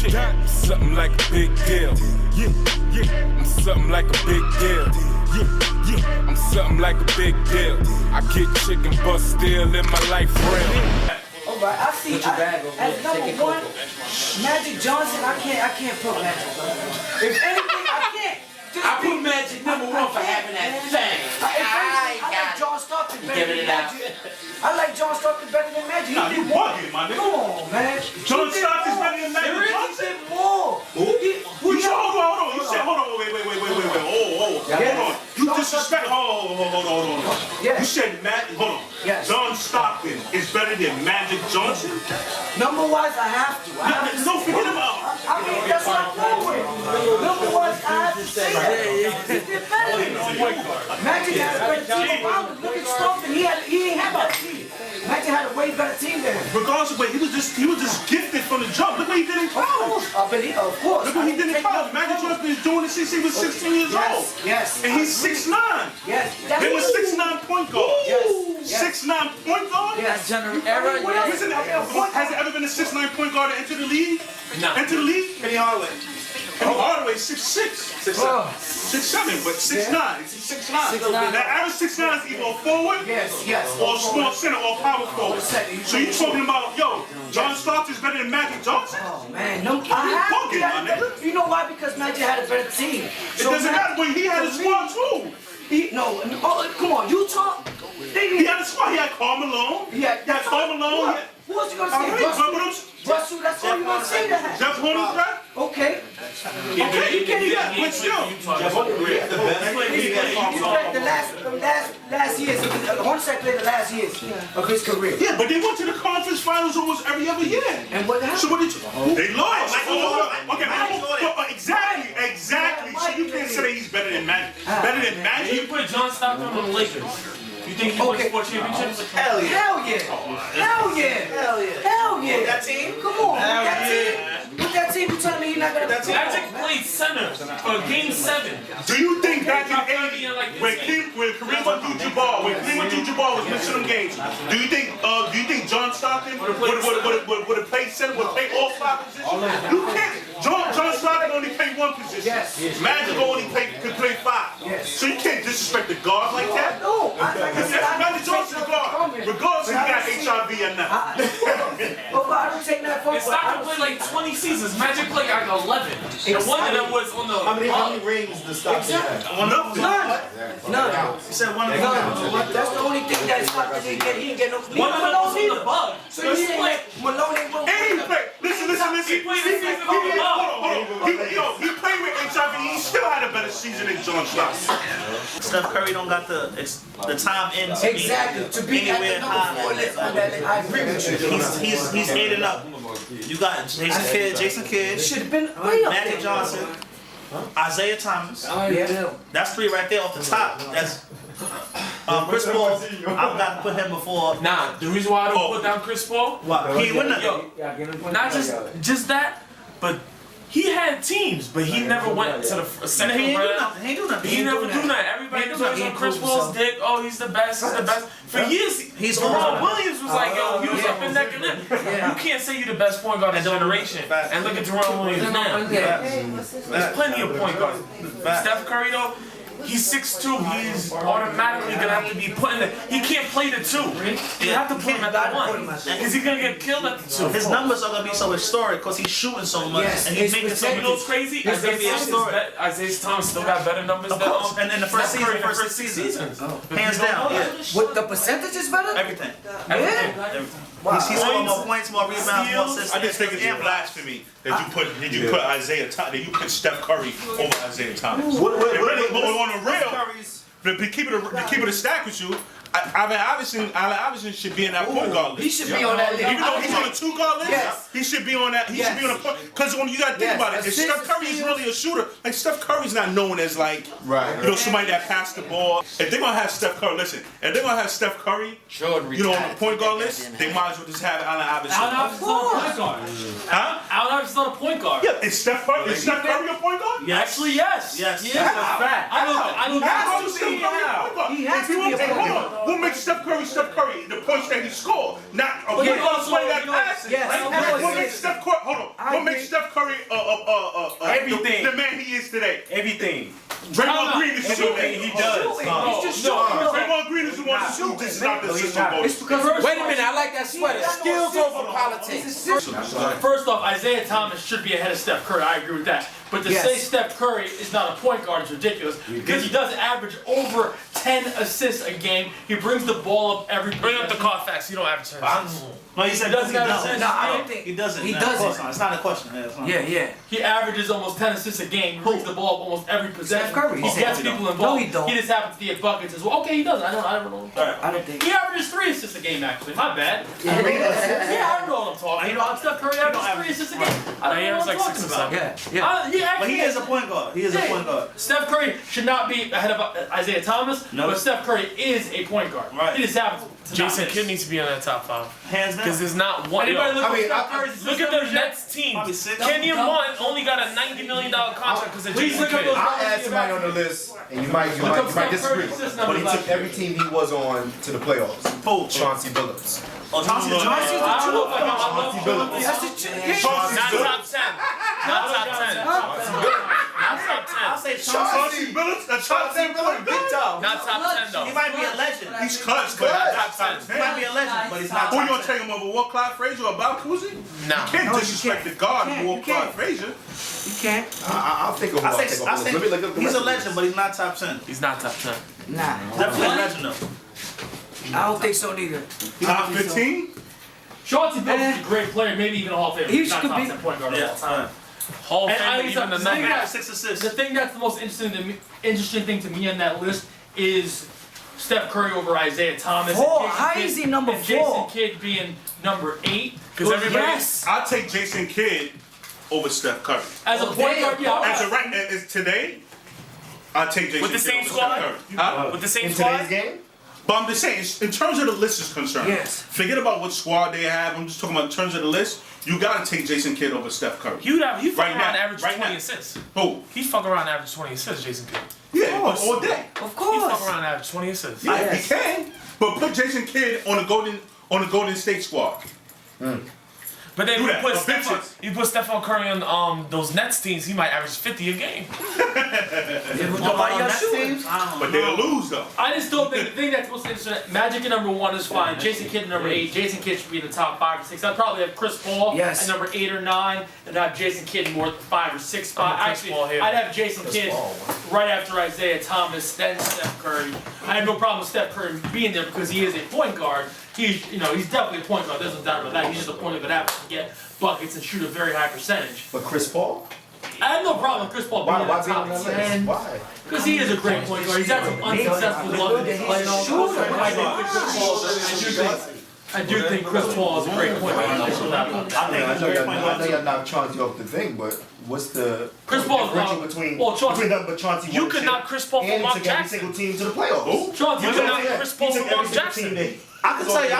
shit. I'm something like a big deal. I'm something like a big deal. I'm something like a big deal. I get chicken bust still in my life real. Alright, I see. As number one, Magic Johnson, I can't put Magic. If anything, I can't. I put Magic number one for having that thing. I like John Stockton better than Magic. I like John Stockton better than Magic. Nah, you bugging, my nigga. Come on, man. John Stockton's better than Magic Johnson? He did more. You said, hold on. You said, hold on, wait. Hold on. You disrespect, hold on. Yes. You said, hold on. Yes. John Stockton is better than Magic Johnson? Number-wise, I have to. Don't forget about it. I mean, that's what I'm going with. Number-wise, I have to say that. He did better than Magic had a better team around him. Look at Stockton. He ain't have a team. Magic had a way better team than him. Regardless of what, he was just gifted from the jump. Look what he did in college. Of course. Look what he did in college. Magic Johnson is doing it since he was 16 years old. Yes. And he's 6'9". Yes. They were 6'9" point guard. Yes. 6'9" point guard? Yes. Era. Listen, has it ever been a 6'9" point guard to enter the league? No. Enter the league? Penny Hardaway. Penny Hardaway 6'6". 6'7", but 6'9". He's 6'9". The average 6'9" is either a forward or a small center or power forward. So you talking about, yo, John Stockton's better than Magic Johnson? Oh man, no, I have to. You know why? Because Magic had a better team. It doesn't matter, but he had a squad too. Come on, Utah. He had a squad. He had Karl Malone. He had Karl Malone. Who else you gonna say? Russell, that's all you gonna say that. Jeff Hornacek, right? Okay. You can't even, but still. He played the last years. Hornacek played the last years of his career. Yeah, but they went to the conference finals almost every other year. And what happened? So what did you? They lost. Okay, Exactly. So you can't say he's better than Magic. Better than Magic. You put John Stockton on the Lakers. You think he won sports championships? Hell yeah. With that team? Come on. With that team, you telling me you're not gonna Magic played center for game 7. Do you think back in the 80s, when Kareem Abdul-Jabbar was missing them games, do you think John Stockton would have played center, would play all 5 positions? You can't. John Stockton only played 1 position. Yes. Magic only could play 5. Yes. So you can't disrespect the guard like that. No. Magic Johnson's guard, regardless if he got HIV or not. I don't take that for Stockton played like 20 seasons. Magic played like 11. And one of them was on the. How many rings does Stockton have? None. You said one of them. That's the only thing that Stockton didn't get. He didn't get no. One of them was on the bug. So you saying Malone ain't won't Listen. He played the season on the bug. Hold on. He played with HIV. He still had a better season than John Stockton. Steph Curry don't got the time in to be anywhere high. I agree with you. He's 8 and up. You got Jason Kidd, Should have been way up Magic there. Johnson, Isaiah Thomas. Yeah. That's 3 right there off the top. That's Chris Paul. I've got to put him before. Nah, the reason why I don't put down Chris Paul, He ain't win nothing. not just that, but he had teams, but he never went to the second He ain't do round. nothing. He ain't do nothing. He never do nothing. Everybody was on Chris Paul's dick. Oh, he's the best. He's the best. For years, Ron Williams was like, yo, he was up in neck and neck. You can't say you're the best point guard of the generation. And look at Jerome Williams now. There's plenty of point guards. Steph Curry though, he's 6'2". He's automatically gonna have to be put in the. He can't play the 2. You have to put him at the 1. Is he gonna get killed at the 2? His numbers are gonna be so historic because he's shooting so much and he's making so You know many. what's crazy? It's gonna be historic. Isaiah Thomas still got better numbers Of than course, and in the first season, hands down, With the percentages better? everything. Yeah. He's scoring more points, more rebounds, more assists. I just think it's blasphemy that you put Isaiah Thomas, that you put Steph Curry over Isaiah Thomas. But on the real, to keep it a stack with you, Allen Iverson should be in that point guard list. He should be on that list. Even though he's on the 2 guard list, Yes. he should be on that. He should be on the point. Because when you got to think about it, if Steph Curry is really a shooter, like Steph Curry's not known as like somebody that passed the ball. If they're gonna have Steph Curry, listen, if they're gonna have Steph Curry, on the point guard list, they might as well just have Allen Iverson. Allen Iverson's not a point guard. Huh? Allen Iverson's not a point guard. Yeah, is Steph Curry a point guard? Actually, yes. Yes. Yeah, that's a fact. I don't How think is Steph Curry a point guard? He has to be a point guard. What makes Steph Curry Steph Curry? The points that he scored, not a point guard that passes. Yes. What makes Steph Curry? Hold on. What makes Steph Curry Everything. the man he is today? Everything. Draymond Green is the man. He does. He's just shooting. Draymond Green is the one who this is not the system goes. Wait a minute, I like that sweater. Skills over politics. First off, Isaiah Thomas should be ahead of Steph Curry. I agree with that. But to say Steph Curry is not a point guard is ridiculous because he does average over 10 assists a game. He brings the ball up every. Bring up the Carfax. You don't average 10 assists. No, he said He doesn't he have doesn't. assists. No, I I don't don't think he doesn't. He No, doesn't. of course not. It's not a question. It's not. Yeah. He averages almost 10 assists a game. He brings the ball up almost every possession. Steph Curry. He gets people involved. No, he don't. He just happens to get buckets as well. Okay, he does. I don't know. I don't think. He averages 3 assists a game actually. My bad. Yeah. Yeah, I know what I'm talking about. Steph Curry averages 3 assists a game. I don't know what I'm talking about. Yeah. But he is a point guard. He is a point guard. Steph Curry should not be ahead of Isaiah Thomas, but Steph Curry is a point guard. Right. He just happens to Jason not Kidd miss. needs to be on that top 5. Hands down. Because there's not one. Anybody look I mean, at Steph Curry's Look at the Nets team. Probably 6. Kenyon One only got a $90 million contract because of Please Jason look up Kidd. those I'll add somebody on the list, and you might disagree. But he took every team he was on to the playoffs. Who? Chauncey Billups. Oh, Chauncey. I don't know if I got Not top 10. Not top 10. Not top 10. I'll say Chauncey. Chauncey Billups, a top 10 point Big time. Not top 10 though. He might be a legend. He's clutch, but not top 10. He might be a legend, but he's not. Who you top gonna 10. take him over? What, Clyde Frazier or Bob Cousy? Nah. Can't No, you disrespect can't. the God You more can't. Clyde Frazier. You can't. I'll think of who I'll take I off the list. Let me look up say the he's rest a of the legend, list. but he's not top 10. He's not top 10. Nah. Definitely a legend though. I don't think so neither. Top 15? Chauncey Billups is a great player, maybe even a Hall of Famer. He He's not could top be- 10 point guard of all time. Hall of And I Fame, was even the saying number. that- 6 assists. The thing that's the most interesting thing to me on that list is Steph Curry over Isaiah Thomas. and Four. Jason How Kidd- is he number and 4? Jason Kidd being number 8. Because everybody. Yes. I'll take Jason Kidd over Steph Curry. As a point guard, yeah. As of right as today, I'll take Jason With the Kidd same over squad? Steph Curry. Huh? With the same In squad? today's game? But I'm just saying, in terms of the list is concerned, Yes. forget about what squad they have. I'm just talking about in terms of the list. You gotta take Jason Kidd over Steph Curry. He fucking Right now, around average right 20 now. assists. Who? He fucking around average 20 assists, Jason Kidd. Yeah, all day. Of He course. fucking around average 20 assists. Yeah, Yes. he can. But put Jason Kidd on the Golden State squad. But then Do that. you put Stephon Curry on those Nets teams, he might average 50 a game. Nobody got shooting. But they'll lose though. I just don't think the thing that's most interesting. Magic at number 1 is fine. Jason Kidd at number 8. Jason Kidd should be in the top 5 or 6. I'd probably have Chris Paul Yes. at number 8 or 9, and have Jason Kidd more at the 5 or 6 spot. Chris Actually, Paul here. I'd have Jason Kidd right after Isaiah Thomas, then Steph Curry. I have no problem with Steph Curry being there because he is a point guard. He's definitely a point guard. There's no doubt about that. He's just a point guard that happens to get buckets and shoot a very high percentage. But Chris Paul? I have no problem with Chris Paul being Why in the be on top that list? 10. Why? Because he is a great point guard. He's had some unsuccessful London I do think Chris Paul is a great point guard. I think I he's know a great point guard. you're not Chauncey off the thing, but what's the Chris Paul is differential not- between well, Chauncey- them? But Chauncey You won could the knock chip, Chris Paul and from he Mark took every Jackson. single team to the playoffs. Chauncey, You you could cannot knock Chris Paul He from took every Mark single Jackson. team there. I can tell you the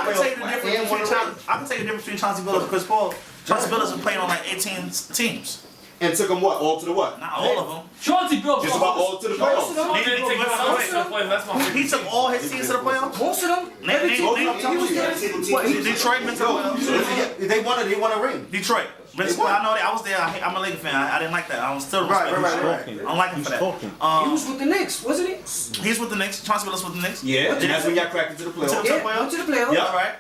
difference between Chauncey Billups and Chris Paul. Chauncey Billups has played on like 18 teams. And took them what? All to the what? Not all of them. Chauncey Billups. Just about all to the playoffs. He didn't take that's my He took all his teams to the playoffs. Most of them. Name- Every team. name- He was name- there. What, he was- Detroit been to the playoffs. They won a ring. Detroit. I know that. I was there. I'm a Lakers fan. I didn't like that. I was still Right. I don't like him for that. He was with the Knicks, wasn't he? He's with the Knicks. Chauncey Billups with the Knicks. Yeah, and that's when y'all cracked into the playoffs. Yeah, went to the playoffs. Yeah. All right.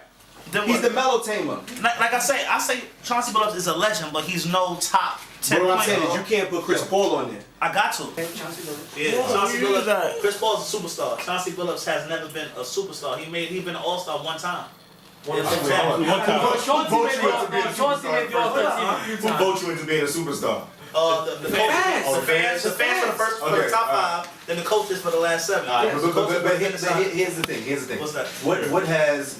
Then He's what? the mellow tamer. Like I say Chauncey Billups is a legend, but he's no top 10 But what I'm point saying is guard. you can't put Chris Paul on there. I got to. Chauncey Billups. Yeah, Chauncey Billups. Chris Paul's a superstar. Chauncey Billups has never been a superstar. He's been an all-star one time. Chauncey made the All-Star team a few Who times. vote you into being a superstar? The fans. Oh, The fans for the Okay, top alright. 5, then the coaches for the last 7. But Coaches for the here's the thing. What's that?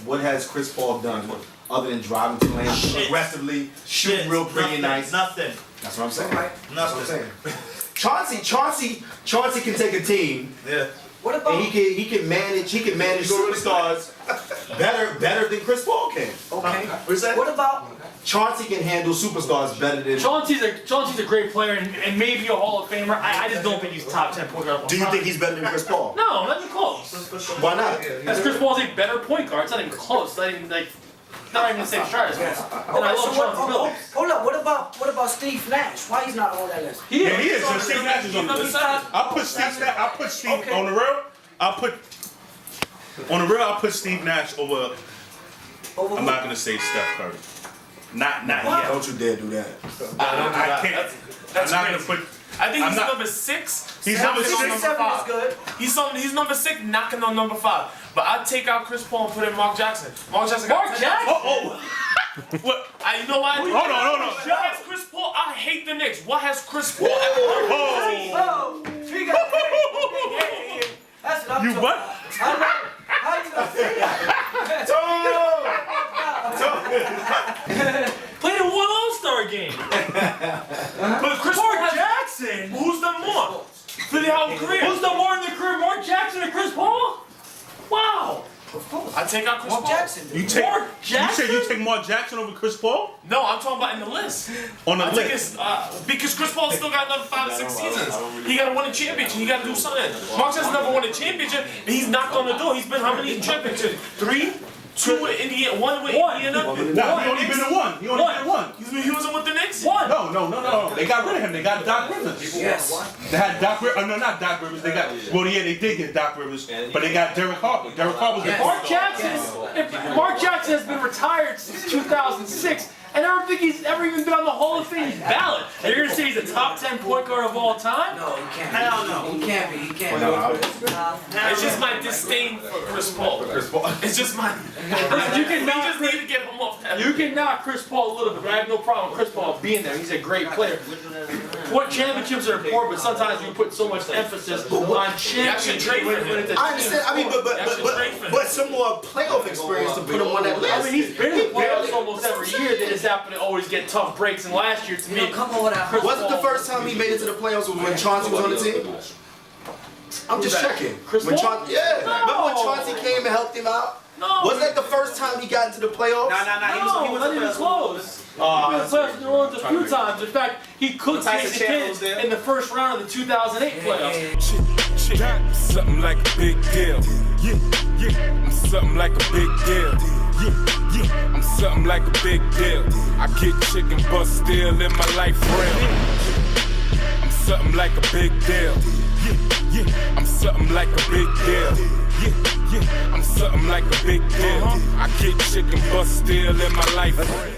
What has Chris Paul done other than driving to the lane Shit. aggressively, shooting Shit, real pretty nothing, nice? Nothing. That's what I'm saying. That's Nothing. what I'm saying. Chauncey can take a team Yeah. What about? and he can manage superstars better than Chris Paul can. Okay. What's that? What about? Chauncey can handle superstars better than. Chauncey's a great player and maybe a Hall of Famer. I just don't think he's top 10 point guard. Do you think he's better than Chris Paul? No, not even close. Why not? Because Chris Paul's a better point guard. It's not even close. Not even the same stratosphere. And I love Chauncey Billups. Hold up. What about? about Steve Nash? Why he's not on that list? Yeah, he is. So Steve Nash is on the list. I'll put Steve Okay. on the real. I'll put Steve Nash over. I'm not gonna say Steph Curry. Not yet. Don't you dare do that. I can't. I'm not gonna put. I think he's number 6. He's number 6. 7 is good. He's number 6, knocking on number 5. But I'd take out Chris Paul and put in Mark Jackson. Mark Jackson. What? You know why? Hold on. What has Chris Paul? I hate the Knicks. What has Chris Paul ever done? Oh, he got paid. That's what I'm You talking what? about. I know. How you gonna say that? Played in one All-Star game. But Chris Paul Jackson. Who's done more? For the whole career. Who's done more in their career, Mark Jackson and Chris Paul? Wow. I take out Chris Mark Paul. Jackson. You take. Mark Jackson? You said you take Mark Jackson over Chris Paul? No, I'm talking about in the list. On the I think list. it's because Chris Paul still got another 5 or 6 seasons. He got to win a championship. He got to do something. Mark Jackson never won a championship, but he's knocked on the door. He's been how many championships? 3, 2 with Indiana, 1 with Indiana. Nah, he only been to one. He only been to one. He wasn't with the Knicks. One. No. They got rid of him. They got Doc Rivers. Yes. They had Doc Rivers. No, not Doc Rivers. They got. Well, yeah, they did get Doc Rivers, but they got Derek Harper. Derek Harper's the Mark Jackson has been retired since 2006, and I don't think he's ever even been on the Hall of Fame ballot. And you're gonna say he's a top 10 point guard of all time? No, he can't. Hell no. He can't be. It's just my disdain for Chris Paul. It's just my. You can We knock just need to get him off that. You can knock Chris Paul a little bit, but I have no problem with Chris Paul being there. He's a great player. What championships are important, but sometimes you put so much emphasis on championships when it's a I understand. I mean, but some more playoff experience to put him on that list. I mean, he's been in the playoffs almost every year. They just happen to always get tough breaks. And last year, to me, Come on with that. Wasn't the first time he made it to the playoffs was when Chauncey was on the team? I'm just checking. Chris When Paul? Chauncey, yeah. Remember when Chauncey came and helped him out? No. Wasn't that the first time he got into the playoffs? Nah. No, not even close. He's been in the playoffs in New Orleans a few times. In fact, he cooked Jason Kidd in the first round of the 2008 playoffs. I'm something like a big deal. I'm something like a big deal. I'm something like a big deal. I get chicken bust still in my life real. I'm something like a big deal. I'm something like a big deal. I'm something like a big deal. I get chicken bust still in my life real.